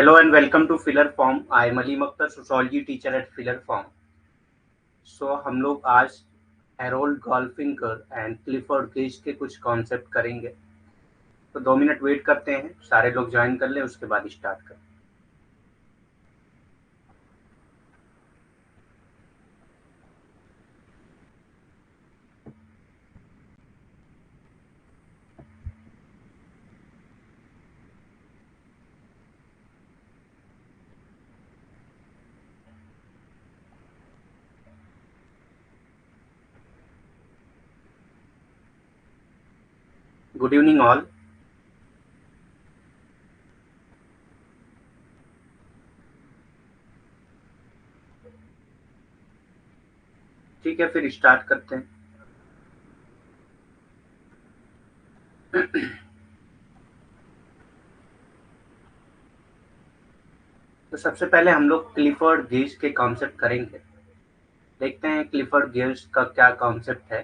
Hello and welcome to Filler Form. I am Alim Akhtar, sociology teacher at Filler Form. So हम लोग आज Harold गोल्फिंगर and Clifford gauge के कुछ concept करेंगे. तो 2 मिनट वेट करते हैं, सारे लोग ज्वाइन कर लें, उसके बाद स्टार्ट करें. Good evening all. ठीक है, फिर स्टार्ट करते हैं. तो सबसे पहले हम लोग क्लिफोर्ड गेज के कॉन्सेप्ट करेंगे. देखते हैं क्लिफोर्ड गेज का क्या कॉन्सेप्ट है.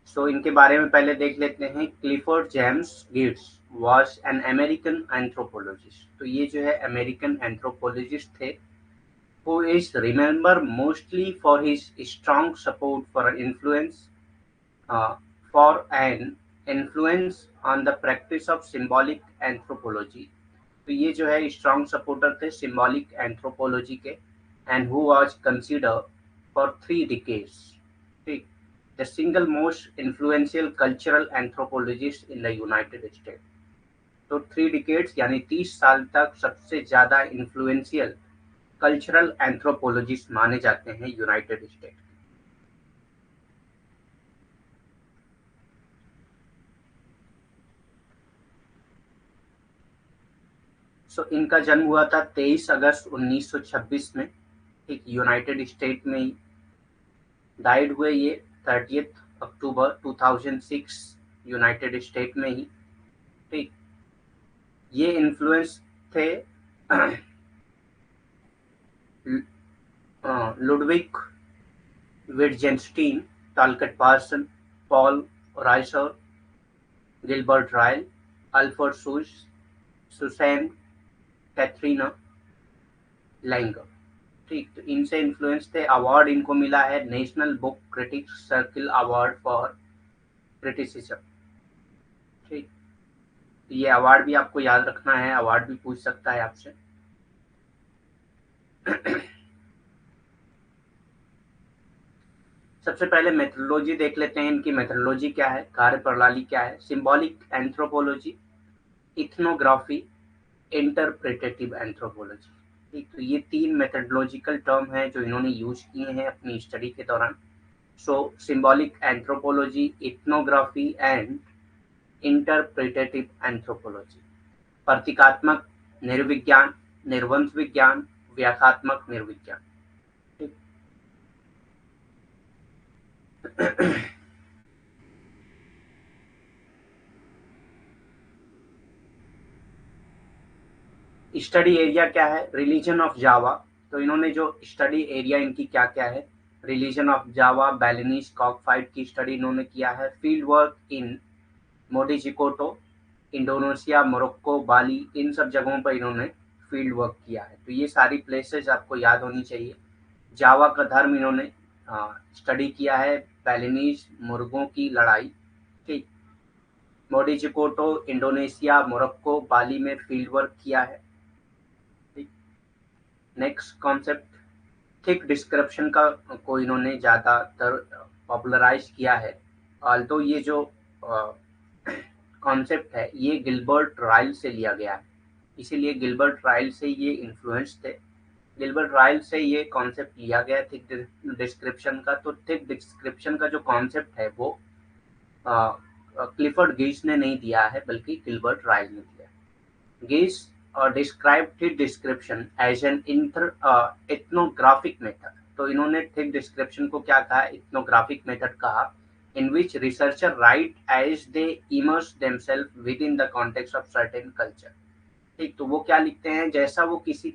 सो इनके बारे में पहले देख लेते हैं. Clifford James Gates was an American anthropologist. तो ये जो है अमेरिकन एंथ्रोपोलॉजिस्ट थे, who is remembered mostly for his strong support uh, for an influence on the practice of symbolic anthropology. तो ये जो है स्ट्रॉन्ग सपोर्टर थे सिम्बॉलिक एंथ्रोपोलॉजी के, and who was consider for 3 decades. ठीक, the single most influential cultural anthropologist in the United state. तो 3 decades यानी 30 साल तक सबसे ज्यादा इन्फ्लुएंशियल कल्चरल एंथ्रोपोलॉजिस्ट माने जाते हैं यूनाइटेड स्टेट. सो इनका जन्म हुआ था 23 अगस्त 1926 में. ठीक, यूनाइटेड स्टेट में ही. डाइड हुए ये 30 अक्टूबर 2006 यूनाइटेड स्टेट में ही. ठीक, ये इन्फ्लुएंस थे Ludwig Wittgenstein, Talcott Parson, Paul Ricoeur, Gilbert Ryle, Alfred सूज, सुसैन कैथरीना लैंगर. ठीक, तो इनसे इन्फ्लुएंस थे. अवार्ड इनको मिला है National Book Critics Circle award for criticism. ठीक, ये अवार्ड भी आपको याद रखना है, अवार्ड भी पूछ सकता है आपसे. सबसे पहले मेथोडोलॉजी देख लेते हैं. इनकी मेथोडोलॉजी क्या है, कार्य प्रणाली क्या है. Symbolic anthropology, ethnography, interpretative anthropology. ठीक, तो ये 3 मेथोडोलॉजिकल टर्म हैं जो इन्होंने यूज किए हैं अपनी स्टडी के दौरान. So symbolic anthropology, ethnography and interpretative anthropology. प्रतीकात्मक निर्विज्ञान, निर्वंश विज्ञान, व्याख्यात्मक निर्विज्ञान. स्टडी एरिया क्या है, रिलीजन ऑफ जावा. तो इन्होंने जो स्टडी एरिया इनकी क्या क्या है, रिलीजन ऑफ जावा, बैलिनीज कॉकफाइट की स्टडी इन्होंने किया है. Field work in Modjokuto, Indonesia, Morocco, Bali, इन सब जगहों पर इन्होंने फील्ड वर्क किया है. तो ये सारी प्लेसेस आपको याद होनी चाहिए. जावा का धर्म इन्होंने स्टडी किया है, बैलिनीज मुर्गों की लड़ाई. ठीक, मोडिजिकोटो, इंडोनेशिया, मोरक्को, बाली में फील्ड वर्क किया है. नेक्स्ट कॉन्सेप्ट, थिक डिस्क्रिप्शन का को इन्होंने ज़्यादातर पॉपुलराइज किया है. ऑल्दो ये जो कॉन्सेप्ट है ये गिलबर्ट राइल से लिया गया है, इसीलिए गिलबर्ट राइल से ये इन्फ्लुएंस थे. गिलबर्ट राइल से ये कॉन्सेप्ट लिया गया थिक डिस्क्रिप्शन का. तो थिक डिस्क्रिप्शन का जो कॉन्सेप्ट है वो क्लिफर्ड गेज ने नहीं दिया है, बल्कि गिलबर्ट राइल ने दिया. Gauge described thick description as an ethnographic method. तो इन्होंने thick description को क्या कहा, ethnographic method कहा, in which researcher write as they immerse themselves within the context of certain culture. ठीक, तो वो क्या लिखते हैं, जैसा वो किसी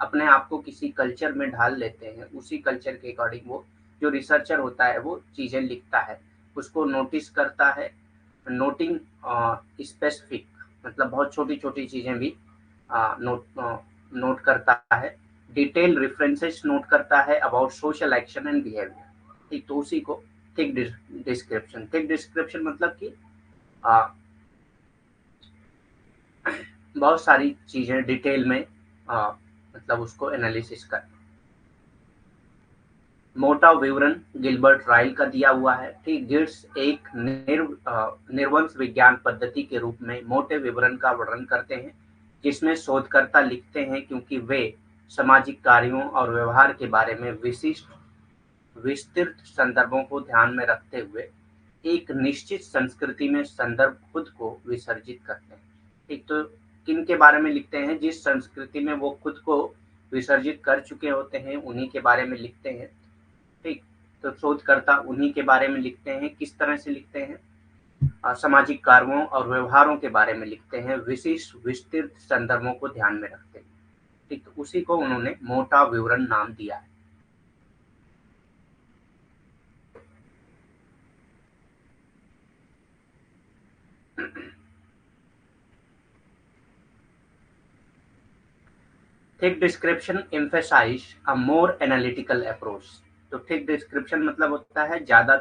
अपने आप को किसी कल्चर में ढाल लेते हैं, उसी कल्चर के अकॉर्डिंग वो जो रिसर्चर होता है वो चीजें लिखता है, उसको नोटिस करता है. नोटिंग स्पेसिफिक मतलब बहुत छोटी छोटी चीजें भी नोट करता है, डिटेल रेफरेंसेस नोट करता है about social action and behaviour. ठीक, तो उसी को थिक डिस्क्रिप्शन। थिक डिस्क्रिप्शन मतलब कि आ, बहुत सारी चीजें डिटेल में मतलब उसको एनालिसिस कर। मोटा विवरण गिलबर्ट राइल का दिया हुआ है। ठीक, गिट्स एक निर्वंश विज्ञान पद्धति के रूप में मोटे विवरण का वर्णन करते हैं, जिसमें शोधकर्ता लिखते हैं क्योंकि वे सामाजिक कार्यों और व्यवहार के बारे में विशिष्ट विस्तृत संदर्भों को ध्यान में रखते हुए एक निश्चित संस्कृति में संदर्भ खुद को विसर्जित करते हैं। ठीक, तो किन के बारे में लिखते हैं? जिस संस्कृति में वो खुद को विसर्जित कर चुके होते हैं उन्हीं के बारे में लिखते हैं। ठीक, तो शोधकर्ता उन्हीं के बारे में लिखते हैं। किस तरह से लिखते हैं? सामाजिक कार्यों और व्यवहारों के बारे में लिखते हैं, विशिष्ट विस्तृत संदर्भों को ध्यान में रखते हैं। ठीक, तो उसी को उन्होंने मोटा विवरण नाम दिया है। थिक डिस्क्रिप्शन एम्फेसाइज अ मोर एनालिटिकल अप्रोच। तो थिक डिस्क्रिप्शन मतलब होता है ज्यादा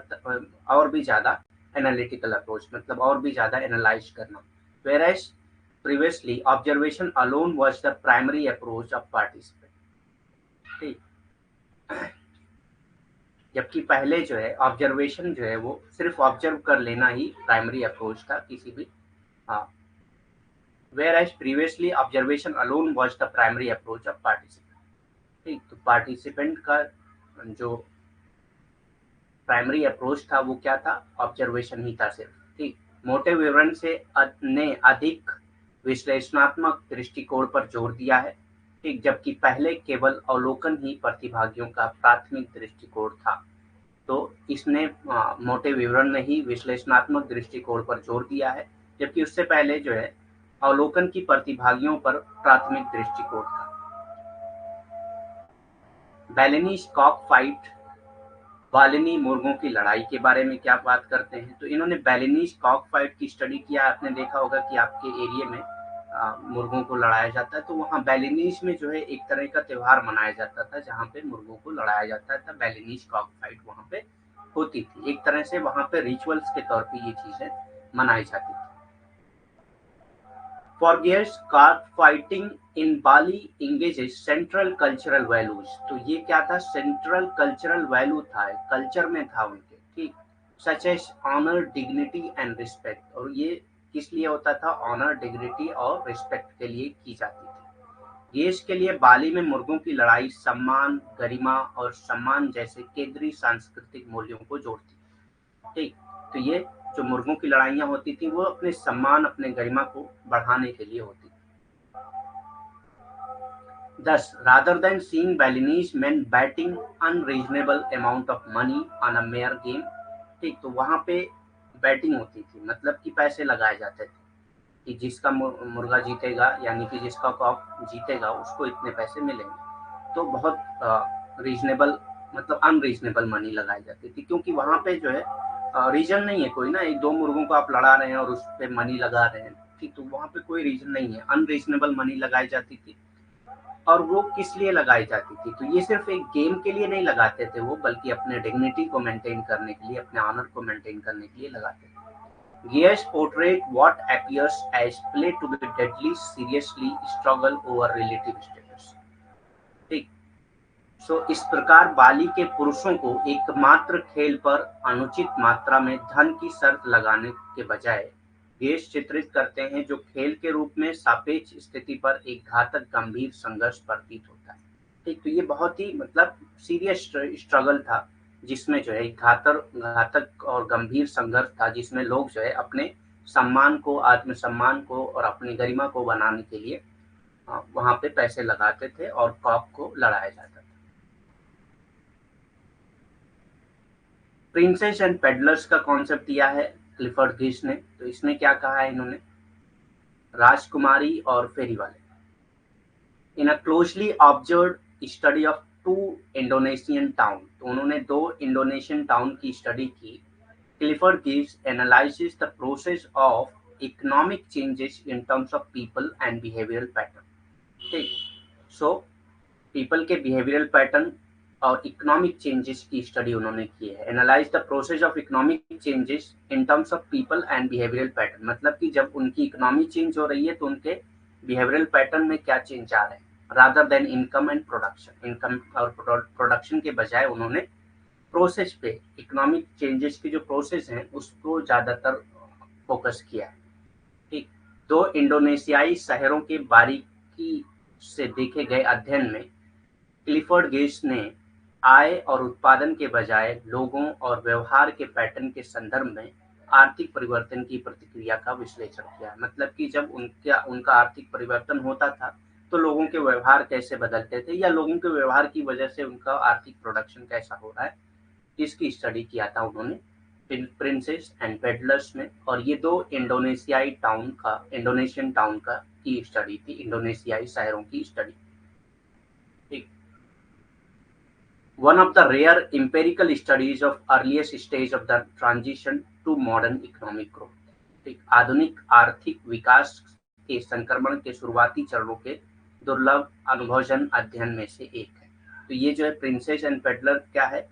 और भी ज्यादा एनालिटिकल अप्रोच, मतलब और भी ज्यादा एनालाइज करना। whereas previously observation alone was the primary approach of participant। ठीक, जबकि पहले जो है ऑब्जर्वेशन जो है वो सिर्फ ऑब्जर्व कर लेना ही प्राइमरी अप्रोच था किसी भी। हाँ, whereas previously observation alone was the primary approach of participant। ठीक, तो पार्टिसिपेंट का जो प्राइमरी अप्रोच था वो क्या था? ऑब्जर्वेशन ही था सिर्फ। ठीक, मोटे विवरण से ने अधिक विश्लेषणात्मक दृष्टिकोण पर जोर दिया है। ठीक, जबकि पहले केवल अवलोकन ही प्रतिभागियों का प्राथमिक दृष्टिकोण था। तो इसने मोटे विवरण में ही विश्लेषणात्मक दृष्टिकोण पर जोर दिया है, जबकि उससे पहले जो है अवलोकन की प्रतिभागियों पर प्राथमिक दृष्टिकोण था। बैलेनी कॉक फाइट, बालिनी मुर्गों की लड़ाई के बारे में क्या बात करते हैं? तो इन्होंने बैलिनीज कॉक फाइट की स्टडी किया। आपने देखा होगा कि आपके एरिया में मुर्गों को लड़ाया जाता है, तो वहाँ बैलिनीज में जो है एक तरह का त्योहार मनाया जाता था जहाँ पे मुर्गों को लड़ाया जाता था। बैलिनीज कॉक फाइट वहाँ पे होती थी, एक तरह से वहाँ पे रिचुअल्स के तौर पे ये चीजें मनाई जाती थी। फॉरगियर्स कार्प fighting in Bali engages central cultural values. तो ये क्या था? सेंट्रल कल्चरल वैल्यू था, कल्चर में था उनके। ठीक, such as honour, dignity and respect. और ये किस लिए होता था? ऑनर, डिग्निटी और रिस्पेक्ट के लिए की जाती थी। ये इसके लिए बाली में मुर्गों की लड़ाई सम्मान, गरिमा और सम्मान जैसे केंद्रीय सांस्कृतिक मूल्यों को जोड़ती। ठीक, तो ये जो मुर्गों की लड़ाइयाँ होती थी वो अपने सम्मान, अपने गरिमा को बढ़ाने के लिए होती थी। Thus, rather than seeing Balinese men betting unreasonable amount of money on a mere game। ठीक, तो वहाँ पे बैटिंग होती थी, मतलब कि पैसे लगाए जाते थे कि जिसका मुर्गा जीतेगा, यानी कि जिसका कॉक जीतेगा उसको इतने पैसे मिलेंगे। तो बहुत रीजनेबल, मतलब अनरीजनेबल मनी लगाई जाती थी, क्योंकि वहाँ पे जो है रीजन नहीं है कोई ना, एक दो मुर्गों को आप लड़ा रहे हैं और उस पर मनी लगा रहे हैं। ठीक, तो वहाँ पे कोई रीजन नहीं है, अनरीजनेबल मनी लगाई जाती थी। और वो किस लिए लगाई जाती थी? तो ये सिर्फ एक गेम के लिए नहीं लगाते थे वो, बल्कि अपने डिग्निटी को मेंटेन करने के लिए, अपने ऑनर को मेंटेन करने के लिए लगाते थे। Gears portrayed what appears as play to be deadly seriously struggle over relative status। ठीक, सो इस प्रकार बाली के पुरुषों को एकमात्र खेल पर अनुचित मात्रा में धन की शर्त लगाने के बजाय गेस चित्रित करते हैं, जो खेल के रूप में सापेक्ष स्थिति पर एक घातक गंभीर संघर्ष प्रतीत होता है। ठीक, तो ये बहुत ही मतलब सीरियस स्ट्रगल था, जिसमें जो है घातक और गंभीर संघर्ष था, जिसमें लोग जो है अपने सम्मान को, आत्मसम्मान को और अपनी गरिमा को बनाने के लिए वहां पे पैसे लगाते थे और कॉक को लड़ाया जाता था। प्रिंसेस एंड पेडलर्स का कॉन्सेप्ट दिया है क्लिफर्ड गिश ने। तो इसमें क्या कहा है इन्होंने? राजकुमारी और फेरी वाले। In a closely observe study of two Indonesian town. तो उन्होंने दो इंडोनेशियन टाउन की स्टडी की। Clifford gives analyses the process of economic changes in terms of people and behavioural pattern. ठीक। सो पीपल के बिहेवियरल पैटर्न और economic changes की study उन्होंने की है। Analyse the process of economic changes in terms of people and behavioural pattern, मतलब कि जब उनकी इकोनॉमी चेंज हो रही है तो उनके बिहेवियरल पैटर्न में क्या चेंज आ रहे हैं, rather than income and production. Income और प्रोडक्शन के बजाय उन्होंने प्रोसेस पे, इकोनॉमिक चेंजेस की जो प्रोसेस हैं उसको ज्यादातर फोकस किया है। ठीक। दो इंडोनेशियाई शहरों के बारीकी से देखे गए अध्ययन में क्लिफोर्ड गेट्स ने आय और उत्पादन के बजाय लोगों और व्यवहार के पैटर्न के संदर्भ में आर्थिक परिवर्तन की प्रतिक्रिया का विश्लेषण किया। मतलब कि जब उनका उनका आर्थिक परिवर्तन होता था तो लोगों के व्यवहार कैसे बदलते थे या लोगों के व्यवहार की वजह से उनका आर्थिक प्रोडक्शन कैसा हो रहा है, इसकी स्टडी किया था उन्होंने प्रिंसेस एंड पेडलर्स में। और ये दो इंडोनेशियन टाउन का की स्टडी थी, इंडोनेशियाई शहरों की स्टडी। ठीक। One of the rare empirical studies of earliest stage of the transition to modern economic growth, ठीक, आधुनिक आर्थिक विकास के संक्रमण के शुरुआती चरणों के दुर्लभ अनुभवजन अध्ययन में से एक है। तो ये जो है प्रिंसेस एंड पेडलर क्या है,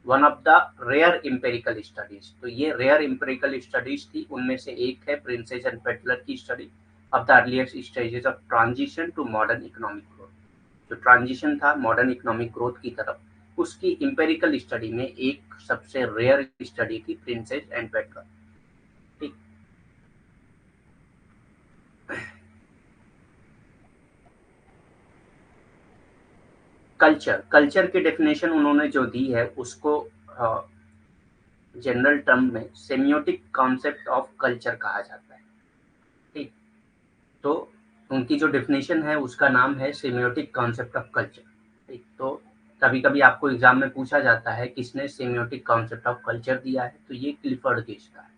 one of the rare empirical studies. तो ये रेयर एम्पेरिकल स्टडीज थी, उनमें से एक है प्रिंसेस एंड पेडलर की study of the earliest stages of transition to modern economic growth. जो ट्रांजिशन था मॉडर्न इकोनॉमिक ग्रोथ की तरफ, उसकी इंपेरिकल स्टडी में एक सबसे रेयर स्टडी थी प्रिंसेस एंड पेडलर। ठीक। कल्चर की डेफिनेशन उन्होंने जो दी है उसको जनरल टर्म में सेमियोटिक कॉन्सेप्ट ऑफ कल्चर कहा जाता है। ठीक। तो उनकी जो डेफिनेशन है उसका नाम है सेमियोटिक कॉन्सेप्ट ऑफ कल्चर। ठीक। तो कभी कभी आपको एग्जाम में पूछा जाता है किसने सेमियोटिक कॉन्सेप्ट ऑफ कल्चर दिया है, तो ये क्लिफर्ड गेट्स का है।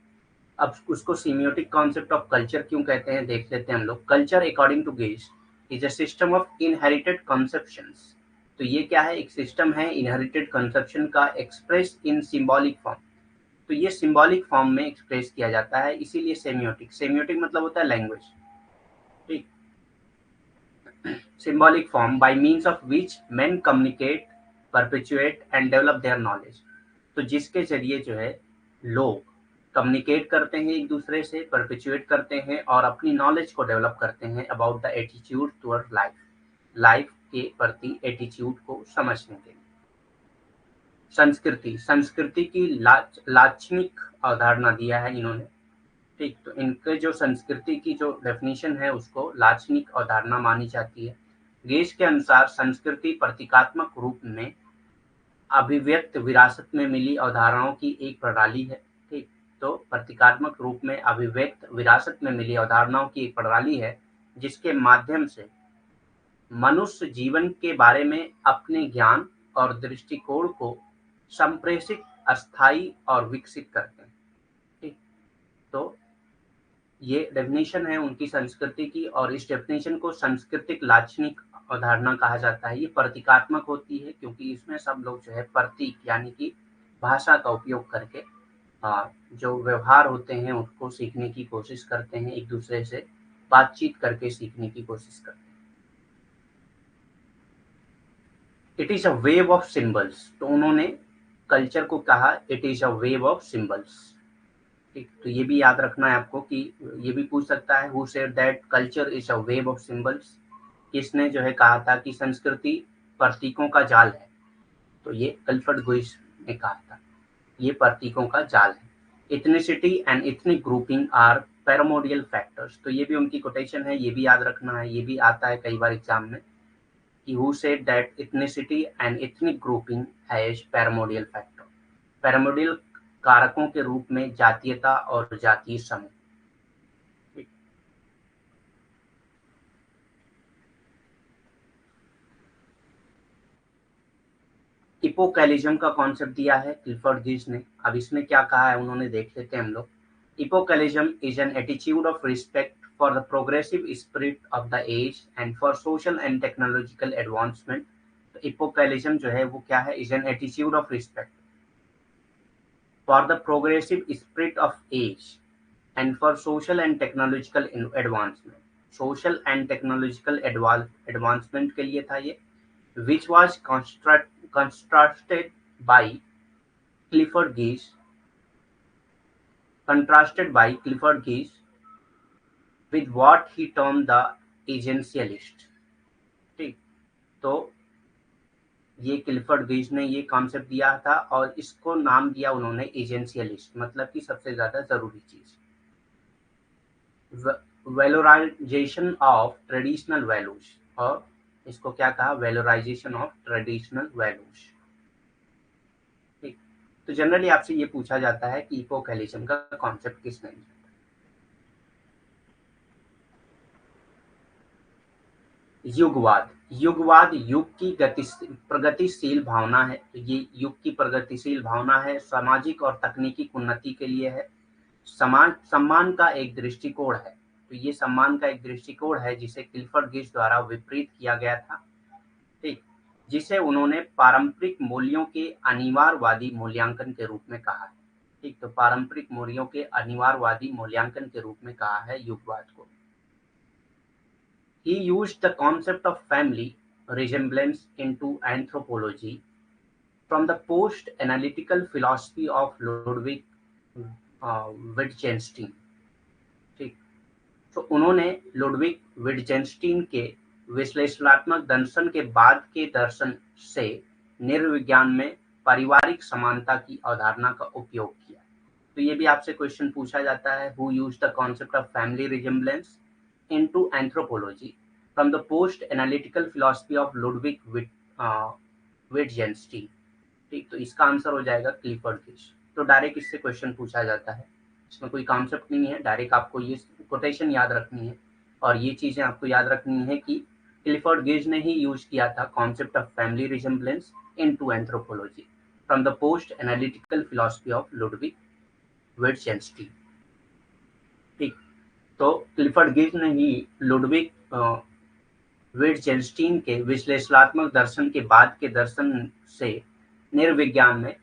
अब उसको सेमियोटिक कॉन्सेप्ट ऑफ कल्चर क्यों कहते हैं देख लेते हैं हम लोग। Culture according to Gates is a system of inherited conceptions. तो ये क्या है, एक सिस्टम है इनहेरिटेड कंसेप्शन का एक्सप्रेस इन सिंबॉलिक फॉर्म। तो ये सिंबॉलिक फॉर्म में एक्सप्रेस किया जाता है, इसीलिए सेमियोटिक। सेमियोटिक मतलब होता है लैंग्वेज। ठीक। symbolic form by means of which men communicate, perpetuate and develop their knowledge। तो जिसके जरिए जो है लोग कम्युनिकेट करते हैं एक दूसरे से, परपेचुएट करते हैं और अपनी नॉलेज को डेवलप करते हैं about the attitude toward life, life के प्रति एटीट्यूड को समझने के लिए। संस्कृति, संस्कृति की लाक्षणिक अवधारणा दिया है इन्होंने। ठीक। तो इनके जो संस्कृति की जो डेफिनेशन है उसको लाक्षणिक अवधारणा मानी जाती है। गेज के अनुसार संस्कृति प्रतीकात्मक रूप में अभिव्यक्त विरासत में मिली अवधारणाओं की एक प्रणाली है। ठीक। तो प्रतीकात्मक रूप में अभिव्यक्त विरासत में मिली अवधारणाओं की एक प्रणाली है जिसके माध्यम से मनुष्य जीवन के बारे में अपने ज्ञान और दृष्टिकोण को संप्रेषित, अस्थायी और विकसित करते हैं। ठीक। तो ये डेफिनेशन है उनकी संस्कृति की, और इस डेफिनेशन को सांस्कृतिक लाक्षणिक अवधारणा कहा जाता है। ये प्रतीकात्मक होती है क्योंकि इसमें सब लोग जो है प्रतीक यानी कि भाषा का उपयोग करके जो व्यवहार होते हैं उसको सीखने की कोशिश करते हैं, एक दूसरे से बातचीत करके सीखने की कोशिश करते हैं। It is a wave of symbols. तो उन्होंने कल्चर को कहा it is a wave of symbols. ठीक। तो ये भी याद रखना है आपको कि ये भी पूछ सकता है who said that culture is a wave of symbols. किसने जो है कहा था कि संस्कृति प्रतीकों का जाल है, तो ये क्लिफर्ड गेट्स ने कहा था ये प्रतीकों का जाल है। Ethnicity and ethnic grouping are primordial factors. तो ये भी उनकी कोटेशन है, ये भी याद रखना है, ये भी आता है कई बार एग्जाम में कि who said that ethnicity and ethnic grouping has primordial factor. Primordial कारकों के रूप में जातीयता और जातीय समूह। इपोकैलिज्म का कॉन्सेप्ट दिया है क्लिफर्ड गेट्स ने। अब इसमें क्या कहा है उन्होंने देख लेते हैं हम लोग। Epochalism is an attitude of respect for the progressive spirit of the age and for social and technological advancement. तो इपोकैलिज्म जो है वो क्या है, is an attitude of respect for the progressive spirit of age and for social and technological advancement। Social and technological advancement के लिए था ये, which was contrasted by Clifford गेज contrasted by Clifford Geer's with what he termed the essentialist। ठीक, तो ये Clifford गेज ने ये कॉन्सेप्ट दिया था और इसको नाम दिया उन्होंने एजेंशियलिस्ट, मतलब कि सबसे ज्यादा जरूरी चीज। वैलोराइजेशन ऑफ ट्रेडिशनल वैल्यूज, और इसको क्या कहा, वैलोराइजेशन ऑफ ट्रेडिशनल वैल्यूज। ठीक, तो जनरली आपसे ये पूछा जाता है कि इकोकैलिज्म का कॉन्सेप्ट किसने दिया। युगवाद, युगवाद युग की प्रगतिशील भावना है। तो ये युग की प्रगतिशील भावना है, सामाजिक और तकनीकी उन्नति के लिए है, समाज सम्मान का एक दृष्टिकोण है। तो ये सम्मान का एक दृष्टिकोण है जिसे क्लिफर्ड गेज द्वारा विपरीत किया गया था। ठीक, जिसे उन्होंने पारंपरिक मूल्यों के अनिवार्यवादी मूल्यांकन के रूप में कहा है। ठीक, तो पारंपरिक मूल्यों के अनिवार्यवादी मूल्यांकन के रूप में कहा है युगवाद को। He used the concept of family resemblance into anthropology from the post-analytical philosophy of Ludwig Wittgenstein। ठीक, तो उन्होंने लुडविग विटजेंस्टीन के विश्लेषणात्मक दर्शन के बाद के दर्शन से निर्विज्ञान में पारिवारिक समानता की अवधारणा का उपयोग किया। तो ये भी आपसे क्वेश्चन पूछा जाता है, who used the concept of family resemblance into anthropology from the post analytical philosophy of Ludwig Wittgenstein. ठीक, तो इसका आंसर हो जाएगा क्लिफर्ड गेज। तो डायरेक्ट इससे क्वेश्चन पूछा जाता है, इसमें कोई कॉन्सेप्ट नहीं है, डायरेक्ट आपको ये कोटेशन याद रखनी है और ये चीजें आपको याद रखनी है कि क्लिफर्ड गेज ने ही यूज किया था concept of family resemblance into anthropology from the post analytical philosophy of Ludwig Wittgenstein. ठीक, तो क्लिफर्ड गेज ने ही लुडविग विटजेंस्टीन के विश्लेषणात्मक दर्शन के बाद के दर्शन से निर्विज्ञान में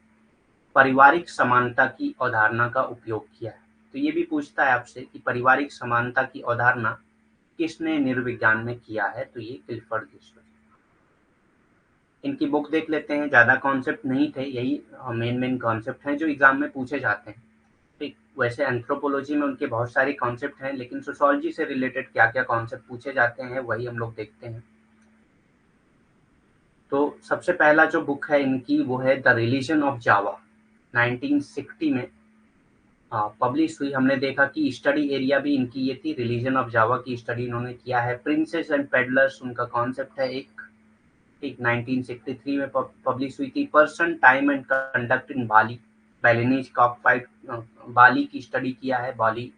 पारिवारिक समानता की अवधारणा का उपयोग किया है। तो ये भी पूछता है आपसे कि पारिवारिक समानता की अवधारणा किसने निर्विज्ञान में किया है, तो ये क्लिफर्ड गेज। इनकी बुक देख लेते हैं, ज्यादा कॉन्सेप्ट नहीं थे, यही मेन कॉन्सेप्ट हैं जो एग्जाम में पूछे जाते हैं। ठीक, वैसे एंथ्रोपोलॉजी में उनके बहुत सारे कॉन्सेप्ट हैं, लेकिन सोशियोलॉजी से रिलेटेड क्या क्या कॉन्सेप्ट पूछे जाते हैं वही हम लोग देखते हैं। तो सबसे पहला जो बुक है इनकी वो है द रिलीजन ऑफ जावा, 1960 में पब्लिश हुई। हमने देखा कि स्टडी एरिया भी इनकी ये थी, रिलीजन ऑफ जावा की स्टडी इन्होंने किया है। प्रिंसेस एंड पेडलर्स उनका कॉन्सेप्ट है एक 1963 में पब्लिश हुई थी। Person time and conduct in Bali, Balinese cockfight, Bali की स्टडी किया है। बाली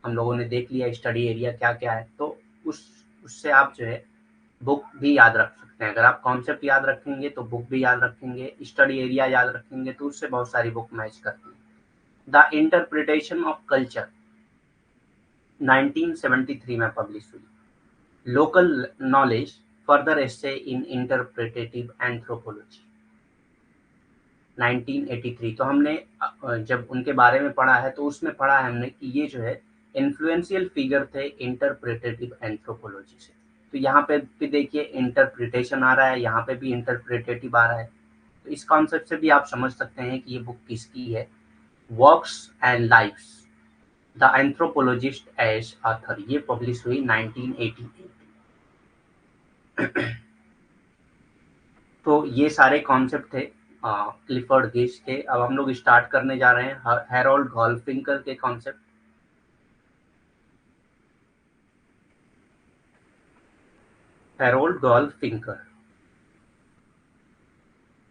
हम लोगों ने देख लिया स्टडी एरिया क्या क्या है, तो उससे आप जो है बुक भी याद रख सकते हैं। अगर आप कॉन्सेप्ट याद रखेंगे तो बुक भी याद रखेंगे, स्टडी एरिया याद रखेंगे तो उससे बहुत सारी बुक मैच करती है। द इंटरप्रिटेशन ऑफ कल्चर 1973 में पब्लिश हुई। लोकल नॉलेज फर्दर एसे इन इंटरप्रिटेटिव एंथ्रोपोलॉजी 1983। तो हमने जब उनके बारे में पढ़ा है तो उसमें पढ़ा है हमने कि ये जो है इन्फ्लुएंशियल फिगर थे इंटरप्रिटेटिव एंथ्रोपोलॉजी से। तो यहाँ पे भी देखिए इंटरप्रिटेशन आ रहा है, यहाँ पे भी इंटरप्रिटेटिव आ रहा है। तो इस कॉन्सेप्ट से भी आप समझ सकते हैं कि ये बुक किसकी है। Works and lives the anthropologist as author, ये पब्लिश हुई 1988। तो ये सारे कॉन्सेप्ट थे क्लिफर्ड गेज के। अब हम लोग स्टार्ट करने जा रहे हैं हैरोल्ड गोल्फिंकर के कॉन्सेप्ट। हैरोल्ड गोल्फिंकर,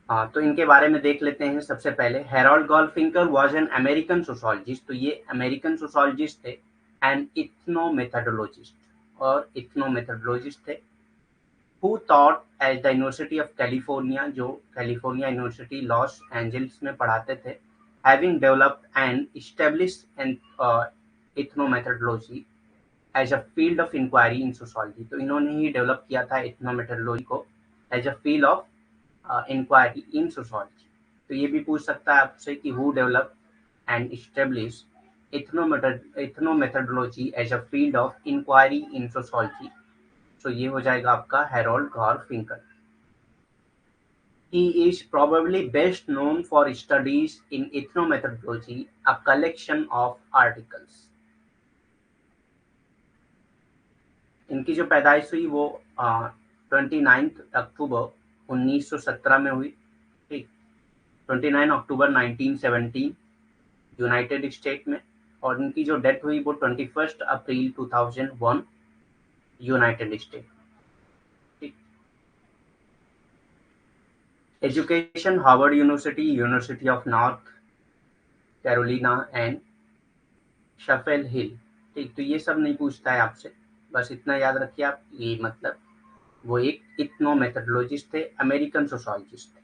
तो इनके बारे में देख लेते हैं। सबसे पहले Harold Garfinkel was an American sociologist, तो ये अमेरिकन सोशोलॉजिस्ट थे, एंड इथनोमेथोडोलॉजिस्ट, और इथनोमेथोडोलॉजिस्ट थे। who taught at the University of California, जो कैलिफोर्निया यूनिवर्सिटी लॉस एंजल्स में पढ़ाते थे। having developed and established an ethnomethodology as a field of inquiry in sociology, तो इन्होंने ही डेवलप किया था ethnomethodology को as a field of inquiry in sociology। तो ये भी पूछ सकता है आपसे कि who developed and established ethnomethodology as a field of inquiry in sociology. तो ये हो जाएगा आपका Harold Garfinkel. He is probably best known for studies in ethnomethodology, a collection of articles. इनकी जो पैदाइश हुई वो 29 अक्टूबर 1917 में हुई। ठीक, 29 अक्टूबर 1917 यूनाइटेड स्टेट में। और इनकी जो डेथ हुई वो 21 अप्रैल 2001 यूनाइटेड स्टेट। ठीक, education Harvard University, university of North Carolina and Sheffield Hill. ठीक, तो ये सब नहीं पूछता है आपसे, बस इतना याद रखिए आप, ये मतलब वो एक इथनोमेथोडोलॉजिस्ट थे, अमेरिकन सोशियोलॉजिस्ट थे।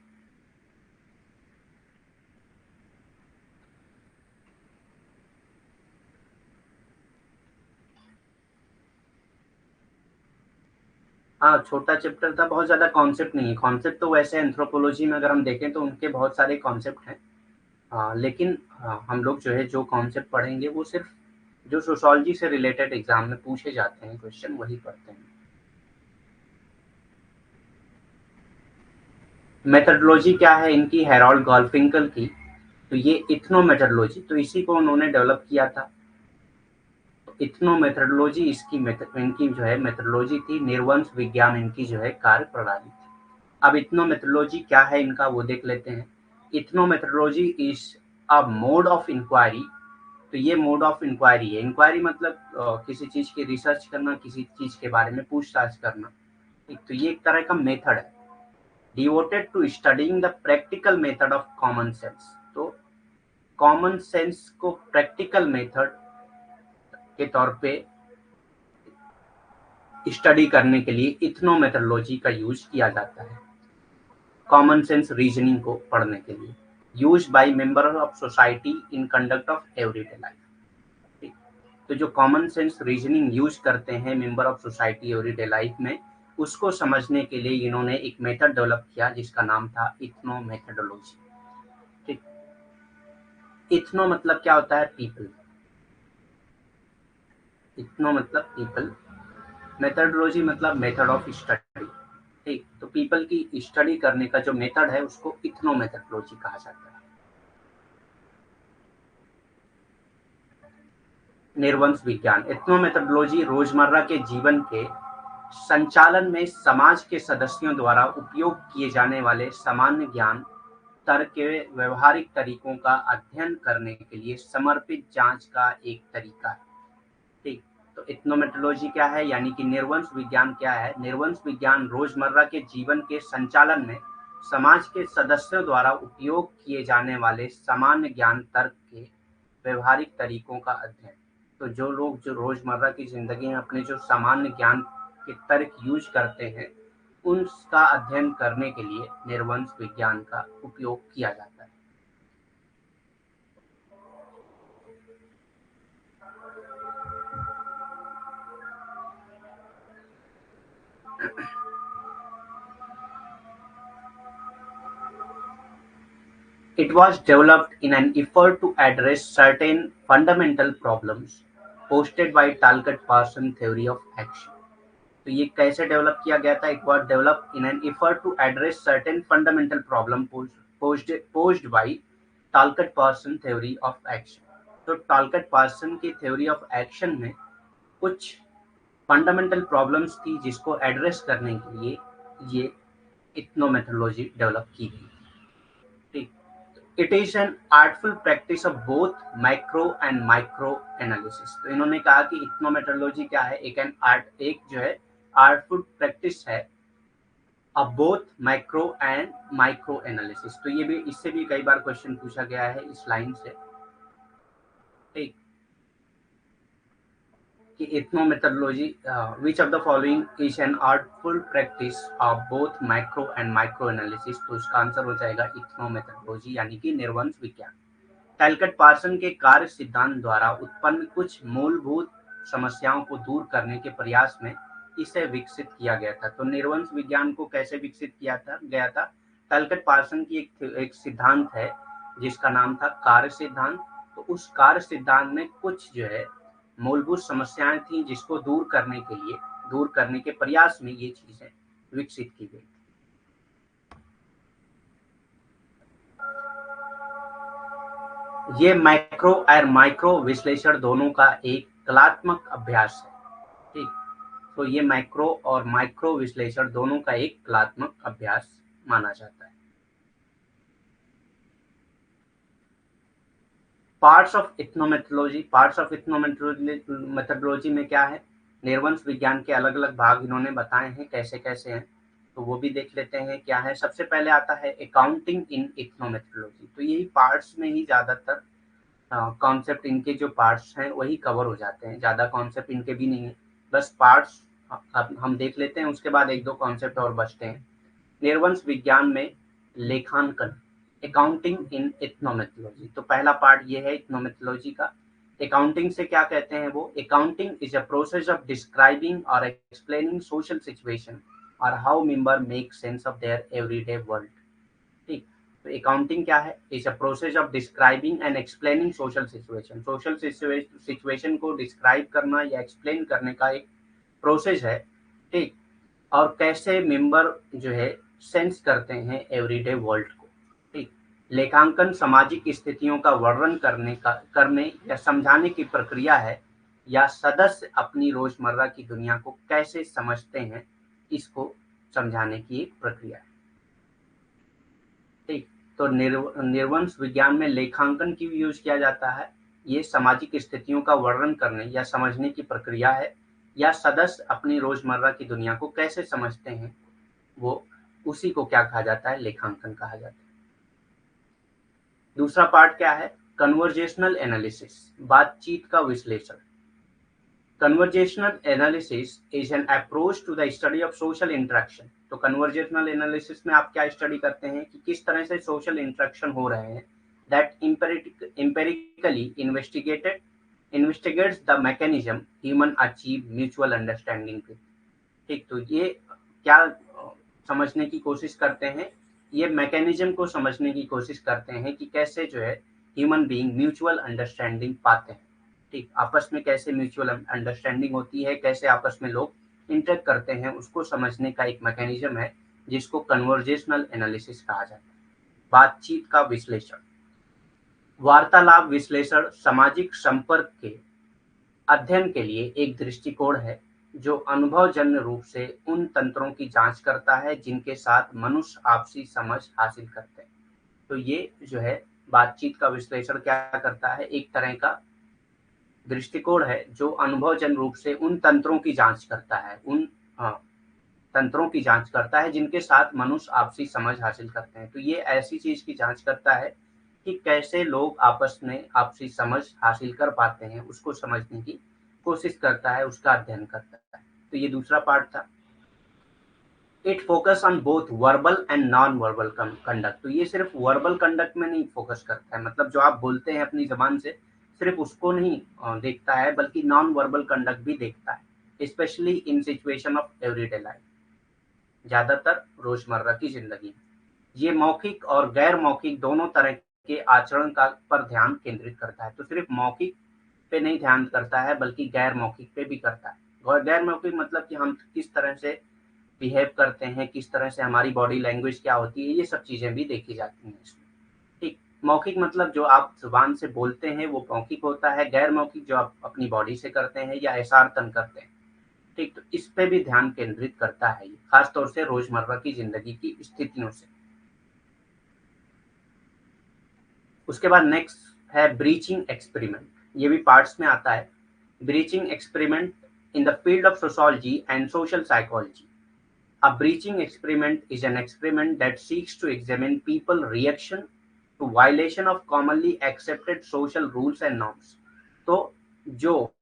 हाँ, छोटा चैप्टर था, बहुत ज्यादा कॉन्सेप्ट नहीं है। कॉन्सेप्ट तो वैसे एंथ्रोपोलॉजी में अगर हम देखें तो उनके बहुत सारे कॉन्सेप्ट हैं। लेकिन हम लोग जो है जो कॉन्सेप्ट पढ़ेंगे वो सिर्फ जो सोशियोलॉजी से रिलेटेड एग्जाम में पूछे जाते हैं क्वेश्चन, वही पढ़ते हैं। मेथोडोलॉजी क्या है इनकी, हैरोल्ड गारफिंकल की, तो ये इथनोमेथोडोलॉजी, तो इसी को उन्होंने डेवलप किया था। इथनोमेथोडोलॉजी इनकी जो है मेथोडोलॉजी थी, निर्वंश विज्ञान इनकी जो है कार्य प्रणाली थी। अब इथनोमेथोडोलॉजी क्या है इनका वो देख लेते हैं। Ethnomethodology is a mode of inquiry. तो ये मोड ऑफ इंक्वायरी है। इंक्वायरी मतलब किसी चीज की रिसर्च करना, किसी चीज के बारे में पूछताछ करना। ठीक, तो ये एक तरह का मेथड है devoted to studying the practical method of common sense. तो कॉमन सेंस को प्रैक्टिकल मेथड के तौर पे स्टडी करने के लिए इथनोमेथोडोलॉजी का यूज किया जाता है, कॉमन सेंस रीजनिंग को पढ़ने के लिए। Use by member of society in conduct of everyday life. तो जो कॉमन सेंस रीजनिंग यूज करते हैं member of society everyday life में, उसको समझने के लिए इन्होंने एक मेथड डेवलप किया जिसका नाम था इथनोमेथोडोलॉजी। ठीक, इथनो मतलब क्या होता है, पीपल। इथनो मतलब पीपल, मेथोडोलॉजी मतलब मेथड ऑफ स्टडी। ठीक, तो पीपल की स्टडी करने का जो मेथड है उसको इथनोमेथोडोलॉजी कहा जाता है। निर्वंश विज्ञान, इथनोमेथोडोलॉजी रोजमर्रा के जीवन के संचालन में समाज के सदस्यों द्वारा उपयोग किए जाने वाले सामान्य ज्ञान तर्क के व्यवहारिक तरीकों का अध्ययन करने के लिए समर्पित जांच का एक तरीका है। ठीक, तो इथनोमेट्रोलॉजी क्या है, यानी कि निर्वंश विज्ञान क्या है। निर्वंश विज्ञान रोजमर्रा के जीवन के संचालन में समाज के सदस्यों द्वारा उपयोग किए जाने वाले सामान्य ज्ञान तर्क के व्यवहारिक तरीकों का अध्ययन। तो जो लोग जो रोजमर्रा की जिंदगी में अपने जो सामान्य ज्ञान के तर्क यूज करते हैं, उनका अध्ययन करने के लिए निर्वंश विज्ञान का उपयोग किया जाता है। It was developed in an effort to address certain fundamental problems posted by Talcott-Parsons theory of action. तो ये कैसे डेवलप किया गया था? It was developed in an effort to address certain fundamental problem posed by Talcott-Parsons theory of action. तो Talcott-Parsons की theory of action में कुछ फंडामेंटल प्रॉब्लम्स थी जिसको एड्रेस करने के लिए ये इथनोमेथोडोलॉजी डेवलप की गई। ठीक, it is an artful practice of both micro and micro analysis. तो इन्होंने कहा कि इथनोमेट्रोलॉजी क्या है, एक जो है आर्टफुल प्रैक्टिस है of both micro and micro analysis. तो ये भी, इससे भी कई बार क्वेश्चन पूछा गया है इस लाइन से। ठीक, कि ethnomethodology which of the following is an artful practice of both micro and micro analysis. तो इसका आंसर हो जाएगा इथनोमेथोडोलॉजी, यानी कि निर्वंश विज्ञान। टैलकट पार्सन के कार्य सिद्धांत द्वारा उत्पन्न कुछ मूलभूत समस्याओं को दूर करने के प्रयास में इसे विकसित किया गया था। तो निर्वंश विज्ञान को कैसे विकसित किया गया था? टैलकट पार्सन की एक सिद्धांत है जिसका नाम था कार्य सिद्धांत। तो उस कार्य सिद्धांत में कुछ जो है मूलभूत समस्याएं थी, जिसको दूर करने के प्रयास में ये चीजें विकसित की गई। ये मैक्रो और माइक्रो विश्लेषण दोनों का एक कलात्मक अभ्यास है। ठीक, तो ये मैक्रो और माइक्रो विश्लेषण दोनों का एक कलात्मक अभ्यास माना जाता है। पार्ट्स ऑफ इथनोमेथोडोलॉजी में क्या है, निर्वंश विज्ञान के अलग अलग भाग इन्होंने बताए हैं कैसे कैसे हैं, तो वो भी देख लेते हैं क्या है। सबसे पहले आता है अकाउंटिंग इन इथनोमेथोडोलॉजी। तो यही पार्ट्स में ही ज्यादातर कॉन्सेप्ट, इनके जो पार्ट्स हैं वही कवर हो जाते हैं, ज्यादा कॉन्सेप्ट इनके भी नहीं है, बस पार्ट्स अब हम देख लेते हैं, उसके बाद एक दो कॉन्सेप्ट और बचते हैं। निर्वंश विज्ञान में लेखांकन, अकाउंटिंग इन इथनोमेथोलॉजी। तो पहला पार्ट ये है इथनोमेथोलॉजी का। अकाउंटिंग से क्या कहते हैं वो, accounting is a process of describing और एक्सप्लेनिंग सोशल सिचुएशन और how member make sense of their everyday world. ठीक, तो अकाउंटिंग क्या है, is a process of describing and explaining social situation को डिस्क्राइब करना या एक्सप्लेन करने का एक प्रोसेस है। ठीक, और कैसे मेंबर जो है सेंस करते हैं एवरीडे वर्ल्ड को। ठीक, लेखांकन सामाजिक स्थितियों का वर्णन करने या समझाने की प्रक्रिया है, या सदस्य अपनी रोजमर्रा की दुनिया को कैसे समझते हैं, इसको समझाने की एक प्रक्रिया है। ठीक, तो निर्वंश विज्ञान में लेखांकन की यूज किया जाता है। ये सामाजिक स्थितियों का वर्णन करने या समझने की प्रक्रिया है, या सदस्य अपनी रोजमर्रा की दुनिया को कैसे समझते हैं, वो उसी को क्या कहा जाता है, लेखांकन कहा जाता है। दूसरा पार्ट क्या है, कन्वर्जेशनल एनालिसिस, बातचीत का विश्लेषण। Conversational analysis is an approach to the study of social interaction. तो कन्वर्जेशनल एनालिसिस में आप क्या स्टडी करते हैं कि किस तरह से सोशल इंटरेक्शन हो रहे हैं, that empirically investigates the mechanism human achieve mutual understanding पे। ठीक, तो ये क्या समझने की कोशिश करते हैं, ये मैकेनिज्म को समझने की कोशिश करते हैं कि कैसे जो है ह्यूमन बीइंग म्यूचुअल अंडरस्टैंडिंग पाते हैं। ठीक, आपस में कैसे म्यूचुअल अंडरस्टैंडिंग होती है, कैसे आपस में लोग इंटरेक्ट करते हैं, उसको समझने का एक मैकेनिज्म है जिसको कन्वर्जेशनल एनालिसिस कहा जाता है। बातचीत का विश्लेषण, वार्तालाप विश्लेषण सामाजिक संपर्क के अध्ययन के लिए एक दृष्टिकोण है जो अनुभवजन्य रूप से उन तंत्रों की जांच करता है जिनके साथ मनुष्य आपसी समझ हासिल करते हैं। तो ये जो है बातचीत का विश्लेषण क्या करता है, एक तरह का दृष्टिकोण है जो अनुभवजन्य रूप से उन तंत्रों की जांच करता है, तंत्रों की जांच करता है जिनके साथ मनुष्य आपसी समझ हासिल करते हैं। तो ये ऐसी चीज की जांच करता है कि कैसे लोग आपस में आपसी समझ हासिल कर पाते हैं, उसको समझने की कोशिश करता है, उसका अध्ययन करता है। तो ये दूसरा पार्ट था। It focus on both verbal and non verbal conduct. तो ये सिर्फ वर्बल कंडक्ट में नहीं फोकस करता है, मतलब जो आप बोलते हैं अपनी जबान से, सिर्फ उसको नहीं देखता है, बल्कि नॉन वर्बल कंडक्ट भी देखता है, specially in situation of everyday life, ज्यादातर रोजमर्रा की जिंदगी में। ये मौखिक और गैर मौखिक दोनों तरह के आचरण का पर ध्यान केंद्रित करता है। तो सिर्फ मौखिक पे नहीं ध्यान करता है, बल्कि गैर मौखिक पे भी करता है। और गैर मौखिक मतलब कि हम किस तरह से बिहेव करते हैं, किस तरह से हमारी बॉडी लैंग्वेज क्या होती है, ये सब चीजें भी देखी जाती हैं इसमें। ठीक, मौखिक मतलब जो आप जुबान से बोलते हैं वो मौखिक होता है, गैर मौखिक जो आप अपनी बॉडी से करते हैं या इशारतन करते हैं। ठीक, तो इस पे भी ध्यान केंद्रित करता है ये, खास तौर से रोजमर्रा की जिंदगी की स्थितियों से। उसके बाद नेक्स्ट है ब्रीचिंग एक्सपेरिमेंट, ये भी पार्ट्स में आता है। Breaching experiment in the field of sociology and social psychology. A breaching experiment is an experiment that seeks to examine people's reaction to violation of commonly accepted social rules and norms. तो जो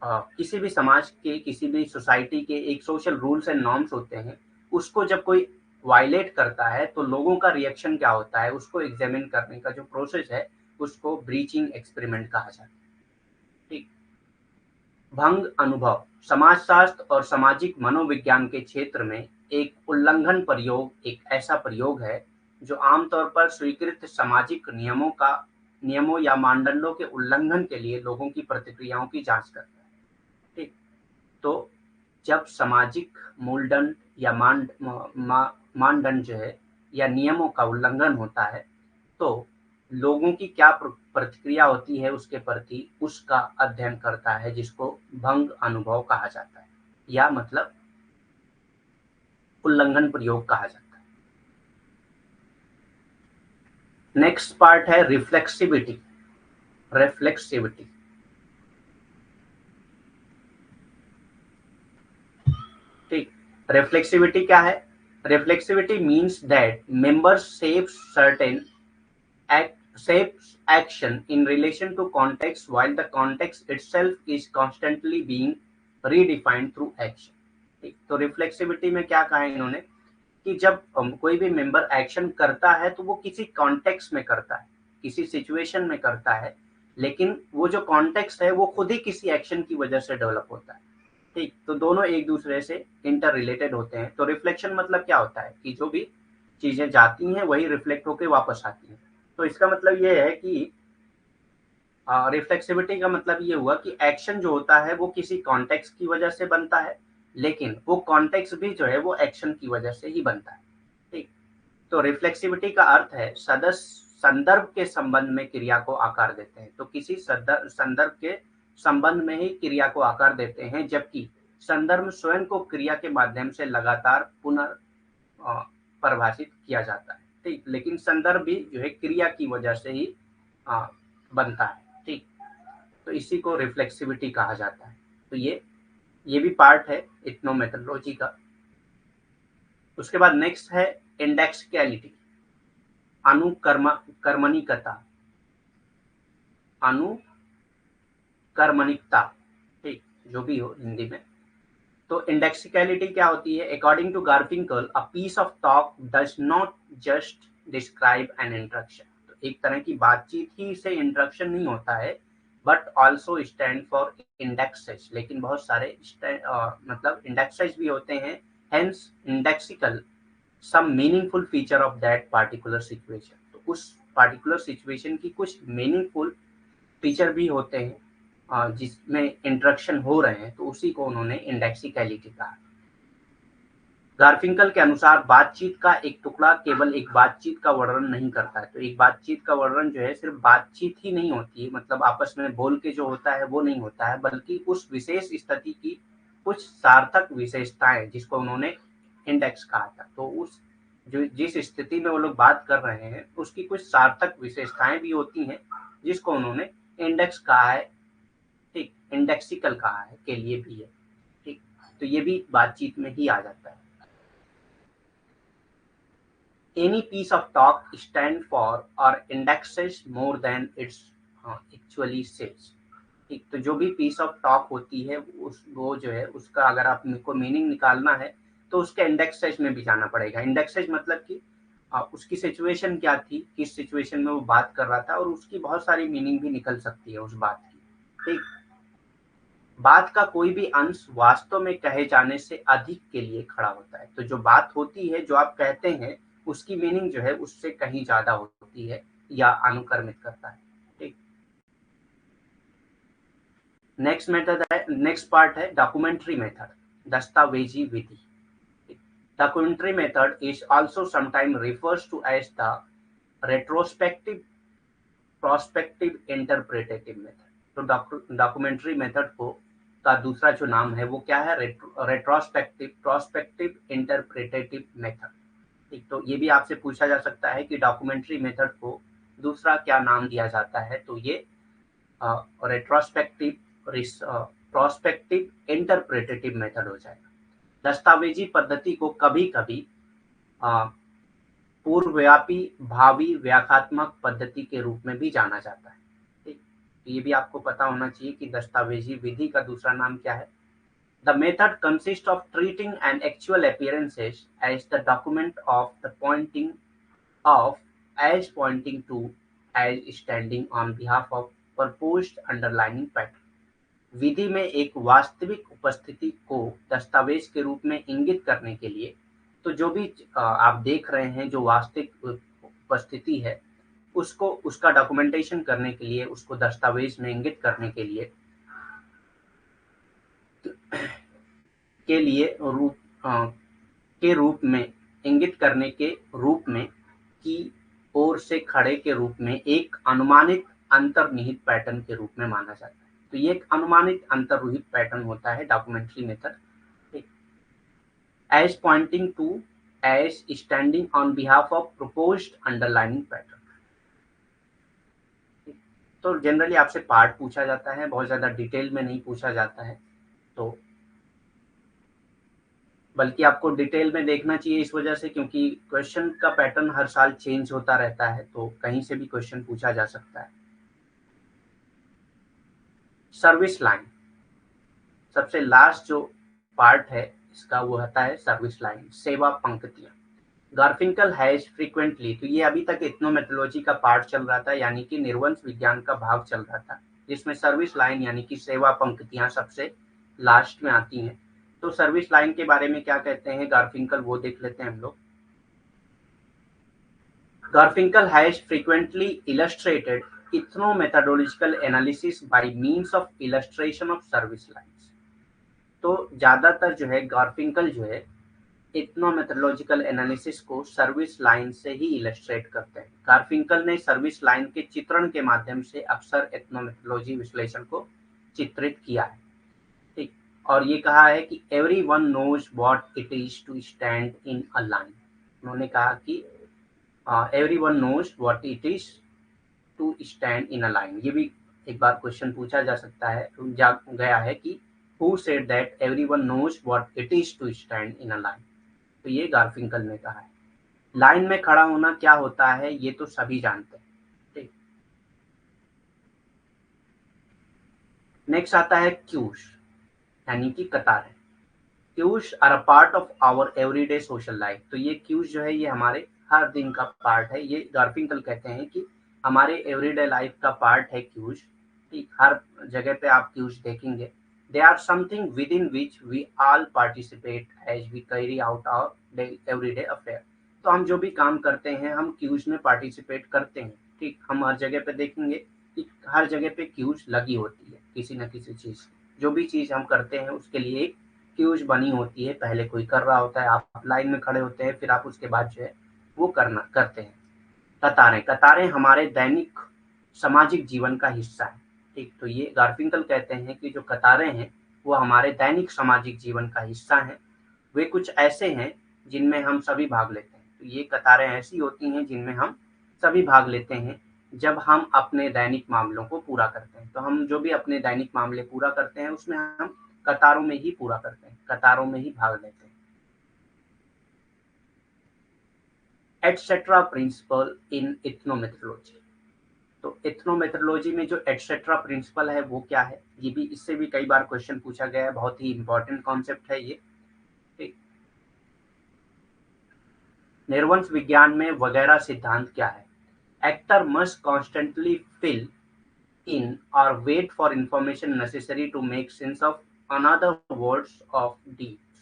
किसी भी समाज के, किसी भी society के एक सोशल रूल्स एंड नॉर्म्स होते हैं, उसको जब कोई वायलेट करता है तो लोगों का रिएक्शन क्या होता है, उसको एग्जामिन करने का जो प्रोसेस है, उसको ब्रीचिंग एक्सपेरिमेंट कहा जाता है। ठीक, भंग अनुभव, समाजशास्त्र और सामाजिक मनोविज्ञान के क्षेत्र में एक उल्लंघन प्रयोग एक ऐसा प्रयोग है जो आमतौर पर स्वीकृत सामाजिक नियमों का नियमों या मानदंडों के उल्लंघन के लिए लोगों की प्रतिक्रियाओं की जांच करता है। ठीक, तो जब सामाजिक मूलदंड या मानदंड जो है या नियमों का उल्लंघन होता है, तो लोगों की क्या प्रतिक्रिया होती है उसके प्रति, उसका अध्ययन करता है, जिसको भंग अनुभव कहा जाता है या मतलब उल्लंघन प्रयोग कहा जाता है। नेक्स्ट पार्ट है रिफ्लेक्सिविटी। रिफ्लेक्सिविटी ठीक, रिफ्लेक्सिविटी क्या है? Reflexivity means that members shape certain shapes action in relation to context while the context itself is constantly being redefined through action। ठीक, तो रिफ्लेक्सिविटी में क्या कहा है इन्होंने कि जब कोई भी मेंबर एक्शन करता है तो वो किसी कॉन्टेक्स्ट में करता है, किसी सिचुएशन में करता है, लेकिन वो जो कॉन्टेक्स्ट है वो खुद ही किसी एक्शन की वजह से डेवलप होता है। ठीक, तो दोनों एक दूसरे से इंटर रिलेटेड होते हैं। तो रिफ्लेक्शन मतलब क्या होता है कि जो भी चीजें जाती हैं वही रिफ्लेक्ट होकर वापस आती हैं। तो इसका मतलब ये है कि रिफ्लेक्सिविटी का मतलब ये हुआ कि एक्शन जो होता है वो किसी कॉन्टेक्स्ट की वजह से बनता है, लेकिन वो कॉन्टेक्स्ट भी जो है वो एक्शन की वजह से ही बनता है। ठीक, तो रिफ्लेक्सिविटी का अर्थ है सदस्य संदर्भ के संबंध में क्रिया को आकार देते हैं। तो किसी संदर्भ के संबंध में ही क्रिया को आकार देते हैं, जबकि संदर्भ स्वयं को क्रिया के माध्यम से लगातार परिभाषित किया जाता है। ठीक, लेकिन संदर्भ भी जो है क्रिया की वजह से ही बनता है। ठीक, तो इसी को रिफ्लेक्सिविटी कहा जाता है। तो ये भी पार्ट है इथनोमेथोडोलॉजी का। उसके बाद नेक्स्ट है इंडेक्सिकलिटी, अनुकर्मणिकता, अनुकर्मणिकता। ठीक, जो भी हो हिंदी में। तो इंडेक्सिकलिटी क्या होती है? According to Garfinkel, a piece of talk does not just describe an interaction. तो एक तरह की बातचीत ही से इंटरेक्शन नहीं होता है, but also stand for indexes. लेकिन बहुत सारे मतलब इंडेक्सेस भी होते हैं। Hence indexical some meaningful feature of that particular situation. तो उस पार्टिकुलर सिचुएशन की कुछ मीनिंगफुल फीचर भी होते हैं जिसमें इंटरेक्शन हो रहे हैं, तो उसी को उन्होंने इंडेक्सिकलिटी कहा। गार्फिंकल के अनुसार बातचीत का एक टुकड़ा केवल एक बातचीत का वर्णन नहीं करता है। तो एक बातचीत का वर्णन जो है सिर्फ बातचीत ही नहीं होती है, मतलब आपस में बोल के जो होता है वो नहीं होता है, बल्कि उस विशेष स्थिति की कुछ सार्थक विशेषताएं, जिसको उन्होंने इंडेक्स कहा था। तो उस जो जिस स्थिति में वो लोग बात कर रहे हैं उसकी कुछ सार्थक विशेषताएं भी होती हैं, जिसको उन्होंने इंडेक्स कहा है। ठीक, इंडेक्सिकल कहा है के लिए भी है। ठीक, तो ये भी बातचीत में ही आ जाता है। Any piece of talk stand for or indexes more than its actually says। ठीक, तो जो भी पीस ऑफ टॉक होती है वो जो है उसका अगर आपको मीनिंग निकालना है तो उसके इंडेक्सेज में भी जाना पड़ेगा। इंडेक्सेज मतलब कि उसकी सिचुएशन क्या थी, किस सिचुएशन में वो बात कर रहा था, और उसकी बहुत सारी मीनिंग भी निकल सकती है उस बात की। ठीक, बात का कोई भी अंश वास्तव में कहे जाने से अधिक के लिए खड़ा होता है। तो जो बात होती है, जो आप कहते हैं, उसकी मीनिंग जो है उससे कहीं ज्यादा होती है या अनुकर्मित करता है। ठीक, नेक्स्ट पार्ट है डॉक्यूमेंट्री मेथड, दस्तावेजी विधि। Documentary method is also sometime refers to as the retrospective prospective interpretative method. तो डॉक्यूमेंट्री मेथड को का दूसरा जो नाम है वो क्या है? Retrospective prospective interpretative method. ठीक, तो ये भी आपसे पूछा जा सकता है कि डॉक्यूमेंट्री मेथड को दूसरा क्या नाम दिया जाता है, तो ये रेट्रोस्पेक्टिव प्रोस्पेक्टिव इंटरप्रेटेटिव मेथड हो जाएगा। दस्तावेजी पद्धति को कभी कभी पूर्वव्यापी भावी व्याख्यात्मक पद्धति के रूप में भी जाना जाता है। ठीक, ये भी आपको पता होना चाहिए कि दस्तावेजी विधि का दूसरा नाम क्या है। The method consists of treating an actual appearances as the document of the pointing of as pointing to as standing on behalf of proposed underlining pattern। विधि में एक वास्तविक उपस्थिति को दस्तावेज के रूप में इंगित करने के लिए, तो जो भी आप देख रहे हैं जो वास्तविक उपस्थिति है उसको उसका डॉक्यूमेंटेशन करने के लिए, उसको दस्तावेज में इंगित करने के रूप में इंगित करने के रूप में की ओर से खड़े के रूप में एक अनुमानित अंतर्निहित पैटर्न के रूप में माना जाता है। तो ये एक अनुमानित अंतर्निहित पैटर्न होता है documentary method, as pointing to as standing on behalf of proposed underlining pattern. तो जनरली आपसे पार्ट पूछा जाता है, बहुत ज्यादा डिटेल में नहीं पूछा जाता है, तो बल्कि आपको डिटेल में देखना चाहिए इस वजह से क्योंकि क्वेश्चन का पैटर्न हर साल चेंज होता रहता है, तो कहीं से भी क्वेश्चन पूछा जा सकता है। सर्विस लाइन, सबसे लास्ट जो पार्ट है इसका वो होता है सर्विस लाइन, सेवा पंक्तियां। गार्फिंकल हैज फ्रीक्वेंटली, तो ये अभी तक इथनोमेट्रोलॉजी का पार्ट चल रहा था, यानी कि निर्वंश विज्ञान का भाग चल रहा था, जिसमें सर्विस लाइन यानी कि सेवा पंक्तियां सबसे लास्ट में आती हैं। तो सर्विस लाइन के बारे में क्या कहते हैं गार्फिंकल, वो देख लेते हैं हम लोग। Garfinkel has frequently illustrated ethnomethodological analysis by means of illustration of service lines। तो ज्यादातर जो है गार्फिंकल जो है इथनोमेथोलॉजिकल एनालिसिस को सर्विस लाइन से ही इलस्ट्रेट करते हैं। गार्फिंकल ने सर्विस लाइन के चित्रण के माध्यम से अक्सर इथनोमेथोलॉजी विश्लेषण को चित्रित किया है, ठीक। और ये कहा है कि everyone knows what it is to stand in a line. उन्होंने कहा कि everyone knows what it is to stand in a line। ये भी एक बार क्वेश्चन पूछा जा सकता है, गया है कि who said that everyone knows what it is to stand in a line। तो ये गार्फिंकल ने कहा है। लाइन में खड़ा होना क्या होता है ये तो सभी जानते हैं, ठीक। नेक्स्ट आता है क्यूज यानी कि कतारें। Queues are a part of our everyday social life. तो ये क्यूज जो है ये हमारे हर दिन का पार्ट है। ये गार्फिंकल कहते हैं कि हमारे एवरीडे लाइफ का पार्ट है क्यूज, ठीक। हर जगह पे आप क्यूज देखेंगे। They are something within which we all participate as we carry out our everyday affair. तो हम जो भी काम करते हैं हम क्यूज में पार्टिसिपेट करते हैं, ठीक। हम हर जगह पे देखेंगे कि हर जगह पे क्यूज लगी होती है किसी न किसी चीज, जो भी चीज हम करते हैं उसके लिए एक क्यूज बनी होती है। पहले कोई कर रहा होता है, आप लाइन में खड़े होते हैं, फिर आप उसके बाद जो है वो करते हैं। कतारें, कतारें हमारे दैनिक सामाजिक जीवन का हिस्सा है, ठीक। तो ये गार्फिंकल कहते हैं कि जो कतारें हैं वो हमारे दैनिक सामाजिक जीवन का हिस्सा हैं। वे कुछ ऐसे हैं जिनमें हम सभी भाग लेते हैं। तो ये कतारें ऐसी होती हैं जिनमें हम सभी भाग लेते हैं जब हम अपने दैनिक मामलों को पूरा करते हैं। तो हम जो भी अपने दैनिक मामले पूरा करते हैं उसमें हम कतारों में ही पूरा करते हैं, कतारों में ही भाग लेते हैं। एटसेट्रा प्रिंसिपल इन इथनोमेथोलॉजी। तो इथनोमेथोलॉजी में जो एटसेट्रा प्रिंसिपल है वो क्या है, ये भी इससे भी कई बार क्वेश्चन पूछा गया है, बहुत ही इंपॉर्टेंट कॉन्सेप्ट है ये। निर्वंश विज्ञान में वगैरह सिद्धांत क्या है। Actor must constantly fill in or wait for information necessary to make sense of another words of deeds,